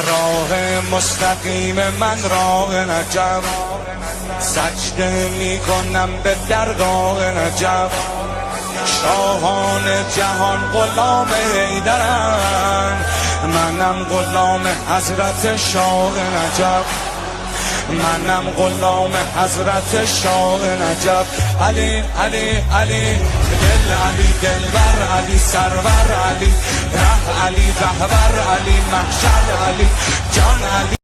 راه مستقیم من راه نجف، سجده میکنم به درگاه نجف. شاهان جهان غلام حیدرن، منم غلام حضرت شاه نجف. منم غلام حضرت شاه نجف. علی علی علی دل علی دلبر علی سرور علی ره علی رهبر علی محشر علی جان علی.